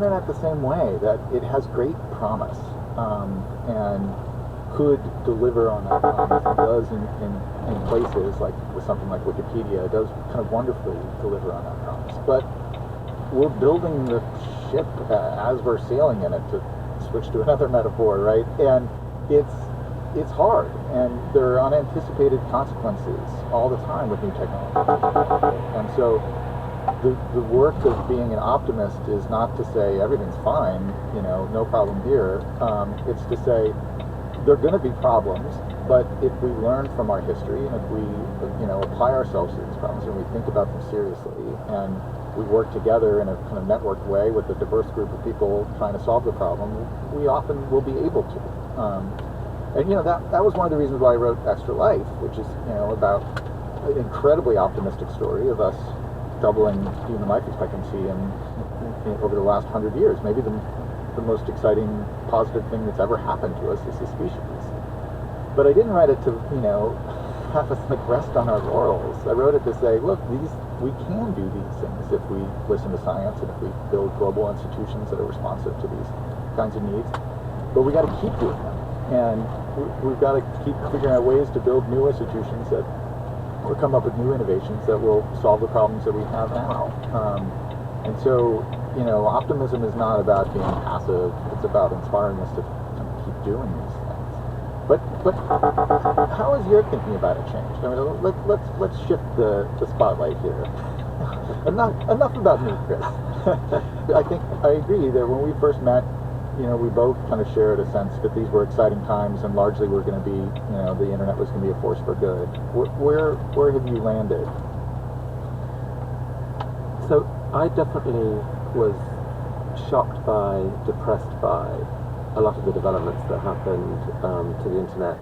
internet the same way, that it has great promise, and could deliver on that promise, and does in places like with something like Wikipedia, it does kind of wonderfully deliver on that promise. But we're building the ship as we're sailing in it, to switch to another metaphor, right? And it's hard, and there are unanticipated consequences all the time with new technology. And so the work of being an optimist is not to say everything's fine, no problem here. It's to say there are going to be problems, but if we learn from our history, and if we apply ourselves to these problems, and we think about them seriously, and we work together in a kind of networked way with a diverse group of people trying to solve the problem, we often will be able to. And that was one of the reasons why I wrote Extra Life, which is about an incredibly optimistic story of us doubling human life expectancy over the last 100 years. Maybe the most exciting positive thing that's ever happened to us as a species. But I didn't write it to have us rest on our laurels. I wrote it to say, look, we can do these things if we listen to science, and if we build global institutions that are responsive to these kinds of needs. But we got to keep doing them, and we've got to keep figuring out ways to build new institutions that will come up with new innovations that will solve the problems that we have now. And so, optimism is not about being passive. It's about inspiring us to kind of keep doing these things. But how has your thinking about it changed? I mean, let's shift the spotlight here. enough about me, Chris. I agree that when we first met, we both kind of shared a sense that these were exciting times, and largely we're going to be, the internet was going to be a force for good. Where have you landed? So I definitely was shocked by, depressed by a lot of the developments that happened to the internet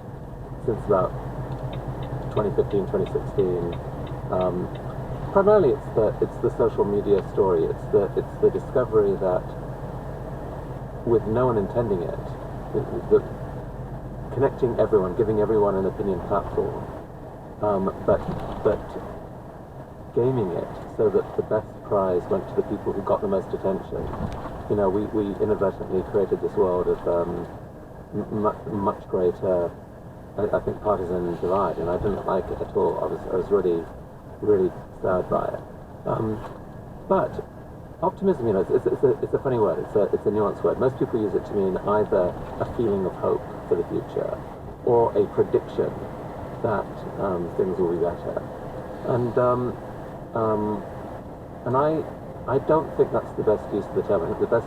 since about 2015, 2016. Primarily, it's the social media story. It's the discovery that, with no one intending it, the connecting everyone, giving everyone an opinion platform, but gaming it so that the best prize went to the people who got the most attention. We inadvertently created this world of much greater, I think, partisan divide, and I didn't like it at all. I was really, really sad by it. But optimism, it's a funny word. It's a nuanced word. Most people use it to mean either a feeling of hope for the future, or a prediction that things will be better. And I don't think that's the best use of the term. I think the best use